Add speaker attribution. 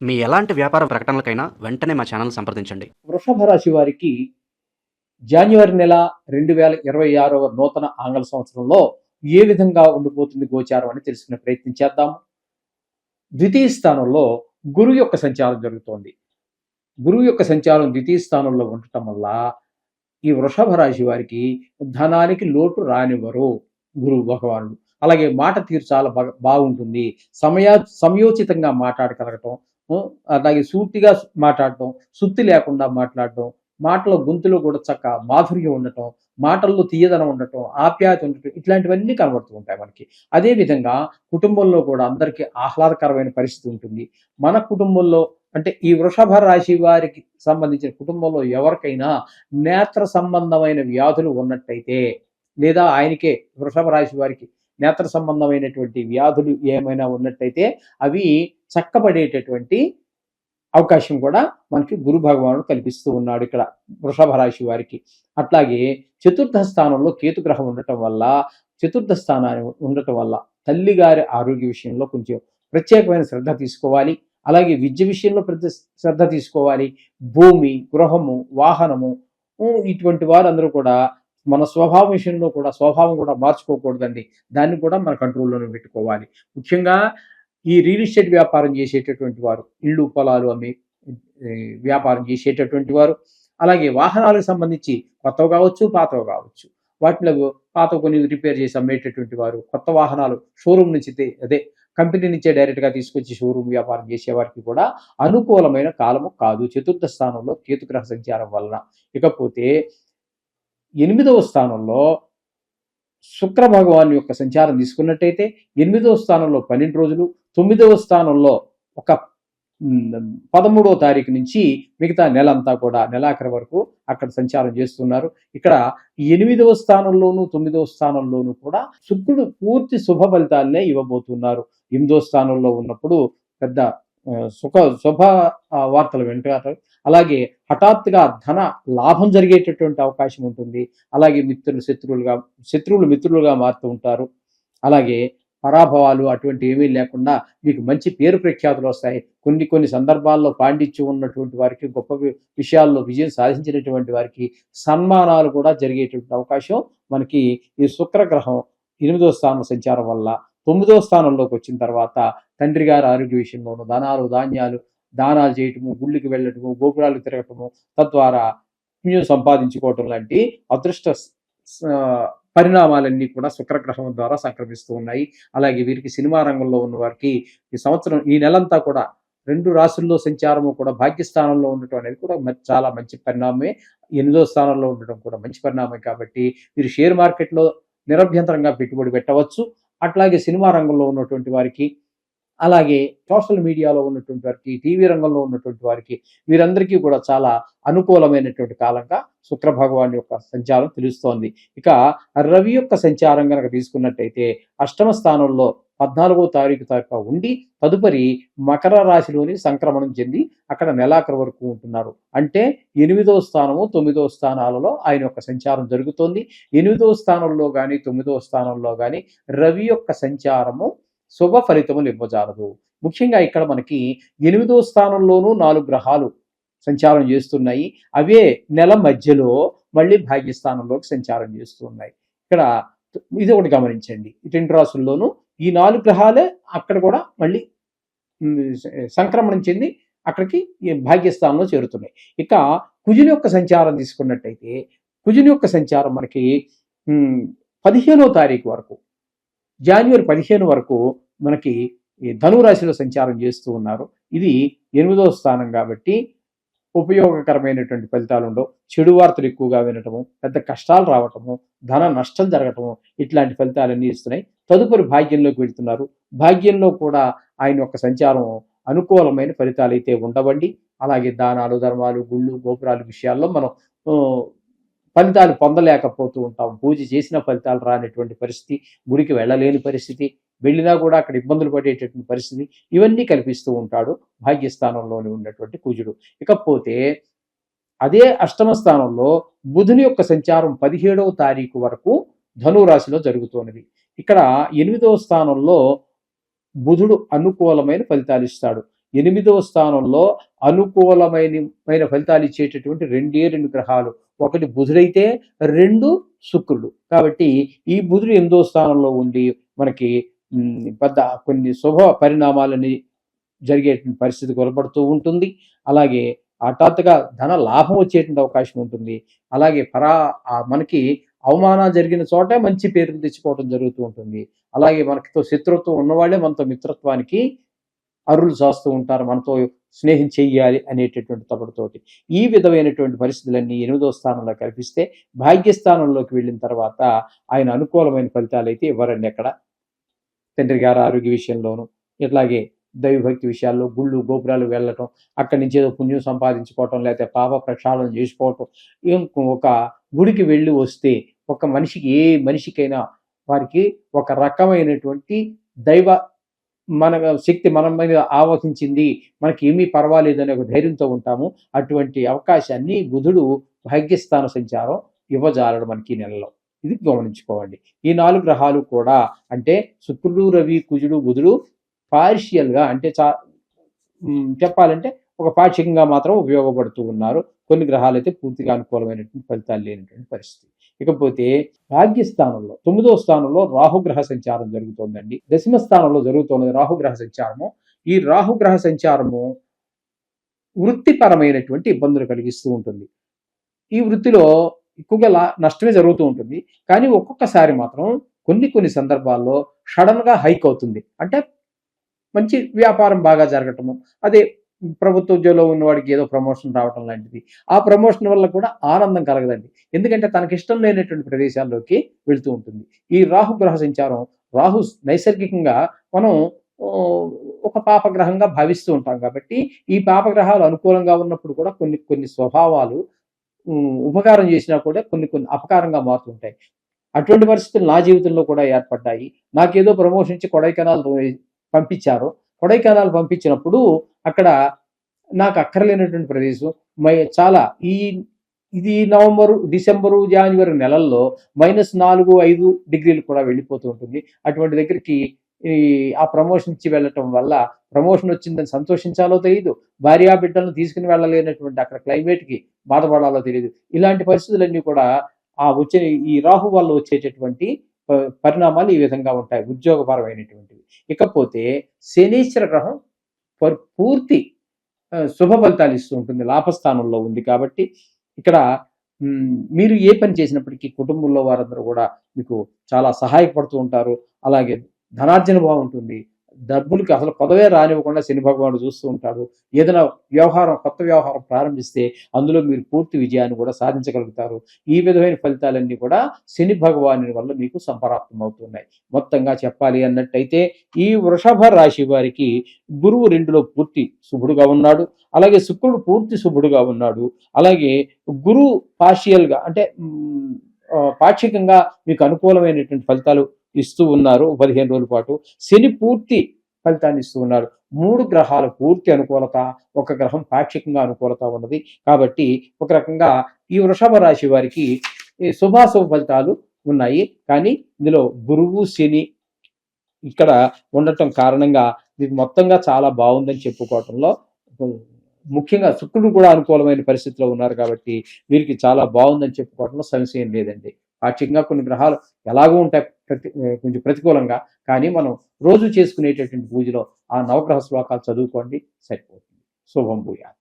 Speaker 1: మీ ఎలాంటి వ్యాపార ప్రకటనలకైనా వెంటనే మా ఛానల్ సంప్రదించండి.
Speaker 2: వృషభ రాశి వారికి జాన్యువరి నెల 2026వ నూతన ఆంగ్ల సంవత్సరంలో ఏ విధంగా ఉండిపోతుంది గోచారం అని తెలుసుకునే ప్రయత్నం చేద్దాం. ద్వితీయ స్థానంలో గురువు యొక్క సంచారం జరుగుతోంది. గురువు యొక్క సంచారం ద్వితీయ స్థానంలో ఉండటం వల్ల ఈ వృషభ రాశి వారికి ధనానికి లోటు రానివ్వరు గురువు భగవానుడు. అలాగే మాట తీరు చాలా బాగుంటుంది. సమయోచితంగా మాట్లాడగలగటం, అలాగే సూటిగా మాట్లాడటం, సుత్తి లేకుండా మాట్లాడటం, మాటల గొంతులో కూడా చక్క మాధుర్యం ఉండటం, మాటల్లో తీయదనం ఉండటం, ఆప్యాయత ఉండటం, ఇట్లాంటివన్నీ కనబడుతూ ఉంటాయి మనకి. అదేవిధంగా కుటుంబంలో కూడా అందరికీ ఆహ్లాదకరమైన పరిస్థితి ఉంటుంది. మన కుటుంబంలో అంటే ఈ వృషభ రాశి వారికి సంబంధించిన కుటుంబంలో ఎవరికైనా నేత్ర సంబంధమైన వ్యాధులు ఉన్నట్టయితే, లేదా ఆయనకే వృషభ రాశి వారికి నేత్ర సంబంధమైనటువంటి వ్యాధులు ఏమైనా ఉన్నట్టయితే అవి చక్కబడేటటువంటి అవకాశం కూడా మనకి గురు భగవానుడు కల్పిస్తూ ఉన్నాడు ఇక్కడ వృషభ రాశి వారికి. అట్లాగే చతుర్థ స్థానంలో కేతుగ్రహం ఉండటం వల్ల, చతుర్థ స్థానాన్ని ఉండటం వల్ల తల్లిగారి ఆరోగ్య విషయంలో కొంచెం ప్రత్యేకమైన శ్రద్ధ తీసుకోవాలి. అలాగే విద్య విషయంలో శ్రద్ధ తీసుకోవాలి. భూమి, గృహము, వాహనము, ఇటువంటి వారందరూ కూడా మన స్వభావం విషయంలో కూడా స్వభావం కూడా మార్చుకోకూడదండి. దాన్ని కూడా మన కంట్రోల్లోనే పెట్టుకోవాలి. ముఖ్యంగా ఈ రియల్ ఎస్టేట్ వ్యాపారం చేసేటటువంటి వారు, ఇళ్ళు పొలాలు అమ్మి వ్యాపారం చేసేటటువంటి వారు, అలాగే వాహనాలకు సంబంధించి కొత్తవి కావచ్చు, పాతవి కావచ్చు, వాటిలో పాత కొన్ని రిపేర్ చేసి అమ్మేటటువంటి వారు, కొత్త వాహనాలు షోరూమ్ నుంచి కంపెనీ నుంచే డైరెక్ట్గా తీసుకొచ్చి షోరూమ్ వ్యాపారం చేసే వారికి కూడా అనుకూలమైన కాలము కాదు చతుర్థ స్థానంలో కేతుగ్రహ సంచారం వలన. ఇకపోతే 8వ స్థానంలో శుక్ర భగవాన్ యొక్క సంచారం తీసుకున్నట్టయితే 8వ స్థానంలో 12 రోజులు, 9వ స్థానంలో ఒక 13వ తారీఖు నుంచి మిగతా నెలంతా కూడా నెలాఖరి వరకు అక్కడ సంచారం చేస్తున్నారు. ఇక్కడ 8వ స్థానంలోను 9వ స్థానంలోనూ కూడా శుక్రుడు పూర్తి శుభ ఫలితాలనే ఇవ్వబోతున్నారు. 8వ స్థానంలో ఉన్నప్పుడు పెద్ద శుభ వార్తలు వింటారు. అలాగే హఠాత్తుగా ధన లాభం జరిగేటటువంటి అవకాశం ఉంటుంది. అలాగే శత్రువులు మిత్రులుగా మారుతూ ఉంటారు. అలాగే పరాభవాలు అటువంటి ఏమీ లేకుండా మీకు మంచి పేరు ప్రఖ్యాతులు వస్తాయి. కొన్ని సందర్భాల్లో పాండిత్యం ఉన్నటువంటి వారికి, గొప్ప విషయాల్లో విజయం సాధించినటువంటి వారికి సన్మానాలు కూడా జరిగేటువంటి అవకాశం మనకి ఈ శుక్రగ్రహం 8వ స్థానం సంచారం వల్ల. 9వ స్థానంలోకి వచ్చిన తర్వాత తండ్రి గారి ఆరోగ్య విషయంలోనూ దానాలు చేయటము, గుళ్ళకి వెళ్ళటము, గోపురాలు తిరగటము, తద్వారా పుణ్యం సంపాదించుకోవటం లాంటి అదృష్ట పరిణామాలన్నీ కూడా శుక్రగ్రహం ద్వారా సంక్రమిస్తూ ఉన్నాయి. అలాగే వీరికి సినిమా రంగంలో ఉన్న వారికి ఈ సంవత్సరం, ఈ నెలంతా కూడా 2 రాశుల్లో సంచారము కూడా భాగ్యస్థానంలో ఉండటం అనేది కూడా చాలా మంచి పరిణామమే. 8వ స్థానంలో ఉండటం కూడా మంచి పరిణామం. కాబట్టి వీరు షేర్ మార్కెట్లో నిరభ్యంతరంగా పెట్టుబడి పెట్టవచ్చు. అట్లాగే సినిమా రంగంలో ఉన్నటువంటి వారికి, అలాగే సోషల్ మీడియాలో ఉన్నటువంటి వారికి, టీవీ రంగంలో ఉన్నటువంటి వారికి, వీరందరికీ కూడా చాలా అనుకూలమైనటువంటి కాలంగా శుక్ర భగవాన్ యొక్క సంచారం తెలుస్తోంది. ఇక రవి యొక్క సంచారం కనుక తీసుకున్నట్టయితే 8వ స్థానంలో 14వ తారీఖు దాకా ఉండి తదుపరి మకర రాశిలోని సంక్రమణం చెంది అక్కడ నెలాఖరు వరకు ఉంటున్నారు. అంటే 8వ స్థానము 9వ స్థానాలలో ఆయన యొక్క సంచారం జరుగుతోంది. 8వ స్థానంలో కానీ 9వ స్థానంలో కానీ రవి యొక్క సంచారము శుభ ఫలితములు ఇవ్వజాలదు. ముఖ్యంగా ఇక్కడ మనకి 8వ స్థానంలోనూ 4 గ్రహాలు సంచారం చేస్తున్నాయి. అవే నెల మధ్యలో మళ్ళీ భాగ్యస్థానంలోకి సంచారం చేస్తున్నాయి. ఇక్కడ ఇది ఒకటి గమనించండి. 2 రాసుల్లోనూ ఈ 4 గ్రహాలే అక్కడ కూడా మళ్ళీ సంక్రమణం చెంది అక్కడికి భాగ్యస్థానంలో చేరుతున్నాయి. ఇక కుజుని యొక్క సంచారం తీసుకున్నట్టయితే కుజుని యొక్క సంచారం మనకి 15వ తారీఖు వరకు, జాన్యువరి 15 వరకు మనకి ధనురాశిలో సంచారం చేస్తూ ఉన్నారు. ఇది 8వ స్థానం కాబట్టి ఉపయోగకరమైనటువంటి ఫలితాలు ఉండవు. చెడు వార్తలు ఎక్కువగా వినటము, పెద్ద కష్టాలు రావటము, ధన నష్టం జరగటము, ఇట్లాంటి ఫలితాలన్నీ ఇస్తున్నాయి. తదుపరి భాగ్యంలోకి వెళ్తున్నారు. భాగ్యంలో కూడా ఆయన యొక్క సంచారం అనుకూలమైన ఫలితాలు అయితే ఉండవండి. అలాగే దానాలు, ధర్మాలు, గుళ్ళు, గోపురాలు విషయాల్లో మనం ఫలితాలు పొందలేకపోతూ ఉంటాం. పూజ చేసిన ఫలితాలు రానటువంటి పరిస్థితి, గుడికి వెళ్ళలేని పరిస్థితి, వెళ్ళినా కూడా అక్కడ ఇబ్బందులు పడేటటువంటి పరిస్థితి, ఇవన్నీ కల్పిస్తూ ఉంటాడు భాగ్యస్థానంలోని ఉన్నటువంటి కుజుడు. ఇకపోతే అదే 8వ స్థానంలో బుధుని యొక్క సంచారం 17వ తారీఖు వరకు ధనురాశిలో జరుగుతున్నది. ఇక్కడ 8వ స్థానంలో బుధుడు అనుకూలమైన ఫలితాలు ఇస్తాడు. ఎనిమిదవ స్థానంలో అనుకూలమైన ఫలితాలు ఇచ్చేటటువంటి రెండు గ్రహాలు. ఒకటి బుధుడైతే, రెండు శుక్రుడు. కాబట్టి ఈ బుధుడు 8వ స్థానంలో ఉండి మనకి పెద్ద కొన్ని శుభ పరిణామాలని జరిగేటువంటి పరిస్థితి కొలపడుతూ ఉంటుంది. అలాగే హఠాత్తుగా ధన లాభం వచ్చేటువంటి అవకాశం ఉంటుంది. అలాగే మనకి అవమానాలు జరిగిన చోట మంచి పేరు తెచ్చుకోవడం జరుగుతూ ఉంటుంది. అలాగే మనతో శత్రుత్వం ఉన్నవాళ్ళే మనతో మిత్రత్వానికి అరులు చేస్తూ ఉంటారు, మనతో స్నేహం చెయ్యాలి అనేటటువంటి తపడతోటి. ఈ విధమైనటువంటి పరిస్థితులన్నీ 8వ స్థానంలో కల్పిస్తే, భాగ్యస్థానంలోకి వెళ్ళిన తర్వాత ఆయన అనుకూలమైన ఫలితాలు అయితే ఇవ్వరండి ఎక్కడ. తండ్రి గారి ఆరోగ్య విషయంలోనూ, ఇట్లాగే దైవభక్తి విషయాల్లో గుళ్ళు గోపురాలు వెళ్ళటం, అక్కడి నుంచి ఏదో పుణ్యం సంపాదించుకోవటం, లేకపోతే పాప ప్రక్షాళన చేసుకోవటం. ఒక గుడికి వెళ్ళి వస్తే ఒక మనిషికి, ఏ మనిషికైనా వారికి ఒక రకమైనటువంటి దైవ మన శక్తి మన మీద ఆవహించింది, మనకి ఏమీ పర్వాలేదు అనే ఒక ధైర్యంతో ఉంటాము. అటువంటి అవకాశాన్ని బుధుడు భాగ్యస్థాన సంచారం ఇవ్వజాలడు మనకి ఈ నెలలో. ఇది గమనించుకోవాలి. ఈ 4 గ్రహాలు కూడా, అంటే శుక్రుడు, రవి, కుజుడు, బుధుడు పార్షియల్గా, అంటే చెప్పాలంటే ఒక పాక్షికంగా మాత్రం ఉపయోగపడుతూ ఉన్నారు. కొన్ని గ్రహాలు అయితే పూర్తిగా అనుకూలమైనటువంటి ఫలితాలు లేనటువంటి పరిస్థితి. ఇకపోతే భాగ్యస్థానంలో 9వ స్థానంలో రాహుగ్రహ సంచారం జరుగుతోందండి. దశమ స్థానంలో జరుగుతున్నది రాహుగ్రహ సంచారము. ఈ రాహుగ్రహ సంచారము వృత్తిపరమైనటువంటి ఇబ్బందులు కలిగిస్తూ ఉంటుంది. ఈ వృత్తిలో ఎక్కువగా నష్టమే జరుగుతూ ఉంటుంది. కానీ ఒక్కొక్కసారి మాత్రం కొన్ని సందర్భాల్లో సడన్ గా హైక్ అవుతుంది. అంటే మంచి వ్యాపారం బాగా జరగటము, అదే ప్రభుత్వ ఉద్యోగంలో ఉన్నవాడికి ఏదో ప్రమోషన్ రావటం లాంటిది. ఆ ప్రమోషన్ వల్ల కూడా ఆనందం కలగదండి. ఎందుకంటే తనకి ఇష్టం లేనటువంటి ప్రదేశాల్లోకి వెళ్తూ ఉంటుంది. ఈ రాహుగ్రహ సంచారం, రాహు నైసర్గికంగా మనం ఒక పాపగ్రహంగా భావిస్తూ ఉంటాం కాబట్టి, ఈ పాపగ్రహాలు అనుకూలంగా ఉన్నప్పుడు కూడా కొన్ని స్వభావాలు ఉపకారం చేసినా కూడా కొన్ని అపకారంగా మారుతుంటాయి. అటువంటి పరిస్థితులు నా జీవితంలో కూడా ఏర్పడ్డాయి. నాకేదో ప్రమోషన్ ఇచ్చి కొడైకెనాల్ పంపించారు. కొడైకెనాల్ పంపించినప్పుడు అక్కడ నాకు అక్కర్లేనటువంటి ప్రదేశం, చాలా ఇది నవంబరు, డిసెంబరు, జనవరి నెలల్లో -4, 5 డిగ్రీలు కూడా వెళ్ళిపోతూ ఉంటుంది. అటువంటి దగ్గరికి ఆ ప్రమోషన్ ఇచ్చి వెళ్ళటం వల్ల, ప్రమోషన్ వచ్చిందని సంతోషించాలో తెలియదు, భార్యా బిడ్డలను తీసుకుని వెళ్ళలేనటువంటి అక్కడ క్లైమేట్కి బాధపడాలో తెలియదు. ఇలాంటి పరిస్థితులన్నీ కూడా వచ్చే ఈ రాహు వల్ల వచ్చేటటువంటి పరిణామాలు ఈ విధంగా ఉంటాయి, ఉద్యోగపరమైనటువంటివి. ఇకపోతే శనీశ్వర గ్రహం పూర్తి శుభ ఫలితాలు ఇస్తూ ఉంటుంది, లాభస్థానంలో ఉంది. కాబట్టి ఇక్కడ మీరు ఏ పని చేసినప్పటికీ కుటుంబంలో వారందరూ కూడా మీకు చాలా సహాయపడుతూ ఉంటారు. అలాగే ధనార్జన బాగుంటుంది. డబ్బులకి అసలు పదవే రానివ్వకుండా శని భగవానుడు చూస్తూ ఉంటాడు. ఏదైనా కొత్త వ్యవహారం ప్రారంభిస్తే అందులో మీరు పూర్తి విజయాన్ని కూడా సాధించగలుగుతారు. ఈ విధమైన ఫలితాలన్నీ కూడా శని భగవాను వల్ల మీకు సంపరాప్తం అవుతున్నాయి. మొత్తంగా చెప్పాలి అన్నట్టయితే ఈ వృషభ రాశి వారికి గురువు 2లో పూర్తి శుభుడుగా ఉన్నాడు. అలాగే శుక్రుడు పూర్తి శుభుడుగా ఉన్నాడు. అలాగే గురువు పార్షియల్గా, అంటే పాక్షికంగా మీకు అనుకూలమైనటువంటి ఫలితాలు ఇస్తూ ఉన్నారు 15 రోజుల పాటు. శని పూర్తి ఫలితాన్ని ఇస్తూ ఉన్నారు. 3 గ్రహాలు పూర్తి అనుకూలత, ఒక గ్రహం పాక్షికంగా అనుకూలత ఉన్నది. కాబట్టి ఒక రకంగా ఈ వృషభ రాశి వారికి శుభాశుభ ఫలితాలు ఉన్నాయి. కానీ ఇందులో గురువు, శని ఇక్కడ ఉండటం కారణంగా ఇది మొత్తంగా చాలా బాగుందని చెప్పుకోవటంలో, ముఖ్యంగా శుక్రుడు కూడా అనుకూలమైన పరిస్థితిలో ఉన్నారు కాబట్టి వీరికి చాలా బాగుందని చెప్పుకోవడంలో సంశయం లేదండి. పాక్షికంగా కొన్ని గ్రహాలు ఎలాగో ఉంటాయి కొంచెం ప్రతికూలంగా, కానీ మనం రోజు చేసుకునేటటువంటి పూజలో ఆ నవగ్రహ శ్లోకాలు చదువుకోండి, సరిపోతుంది. శుభం భూయాత్.